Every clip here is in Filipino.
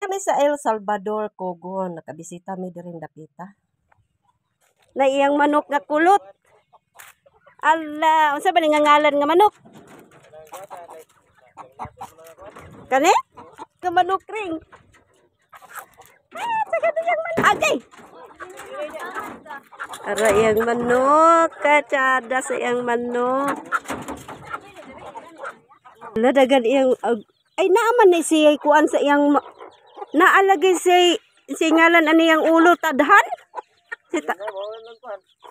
Kami sa El Salvador, Cogon, nakabisita mi diring dapita. Na iyang manok nga kulot. Ala, unsa ba nga ngalan nga manok? Kani? Ka manok ring. Sagad iyang manok. Agay. Ara iyang manok, katsada sa iyang manok. Ladagan iyang ay naaman ni siya kuan sa iyang naalagay si ngalan ani yang ulo tadhan.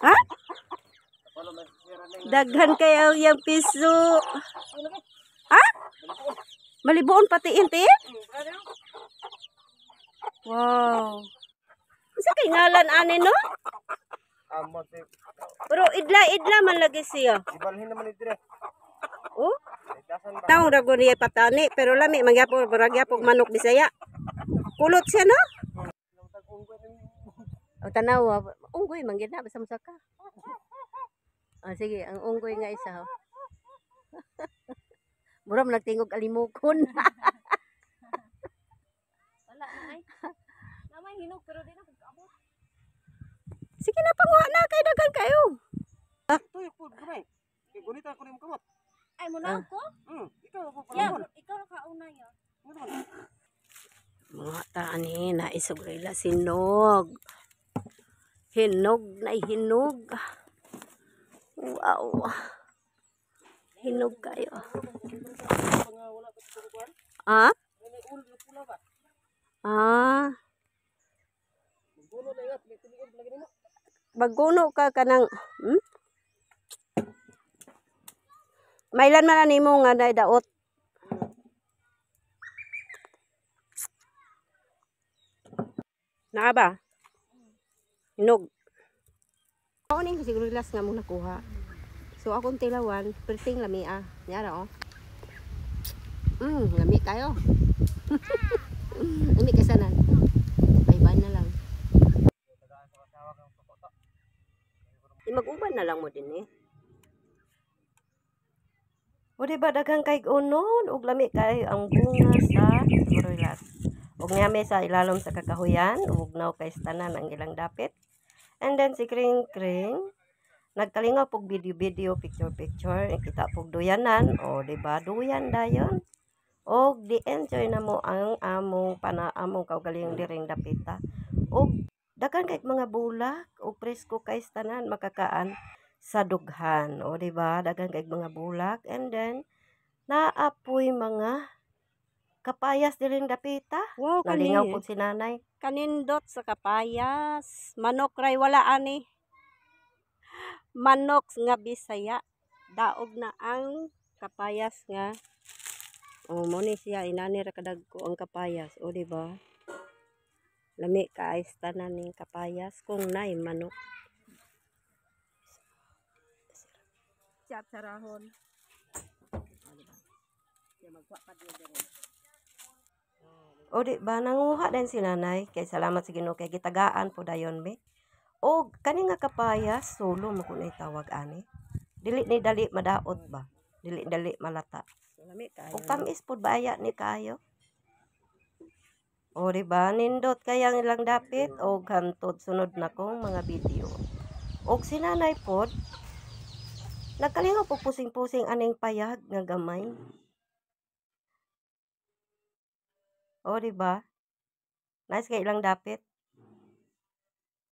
Ha? Daghan kayo yung piso. Ha? Malibuon pati inti? Wow. Sa kay ngalan ani no? Pero idla man lagi siya. Ibalhin naman ito. Oh? Taong rago niya patani pero lami mangyapon baragyapog manok Bisaya. Kulot siya no? O tanaw, unggoy man gid na basta musaka. Ah sige, ang unggoy nga isa. Mura man nagtingog alimukon. Wala na ay. Namay hinog pero di na pag-abot. Sige na panguha na kay dagan kayo. Tuy food gamay. Kay gunita ko ning kamot. Ay mo na ko? Ikaw ako Yeah, pala. ikaw na kauna ya. Mga tani na isugayla sinog. Hinog na hinog. Wow. Hinog kayo. Ah? Ah. Baguno ka kanang Mailan man nimo nga nay daot? Naa ba? Hinog. Ako ning siguro last nga mo nakuha. So akong tilawan, perting lami Nyara oh. Lami kayo. Lami kasanan. Bye-bye na lang. Mag-uban na lang mo din eh. O diba daghang kay unon ug lami kay ang bunga sa Corolas. Ug ngami sa ilalom sa kakahuyan ug naw kay tanan ang ilang dapit. And then si Kring Kring nagkalingaw pog video picture kita pog duyanan o diba duyan dayon. Og di-enjoy na mo ang among among kaugaling diring dapita. Og daghan kay mga bulak og presko kay tanan makakaan sa dughan. O diba daghan kay mga bulak and then naapoy mga kapayas diring dapita. Wow, nalingaw po si nanay. Kanindot sa kapayas. Manok ray wala ani. Manok nga Bisaya. Daog na ang kapayas nga. O mo ni siya inani ra kadagko ang kapayas. O diba? Lami ka ay tanan ning kapayas kung nay manok. Siya sarahon. O di ba nanguha din si nanay kay salamat sa Ginoo kay gitagaan po dayon be. O kani nga kapayas solo mo kunay tawag ani. Dili ni dali madaot ba? Dili dali malata. O tamis pud baya ni kayo. O di ba nindot kayang ilang dapit o hantod sunod na kong mga video. O si nanay pod nagkalingaw po pusing-pusing aning payag nga gamay. O diba? Nice kay ilang dapit.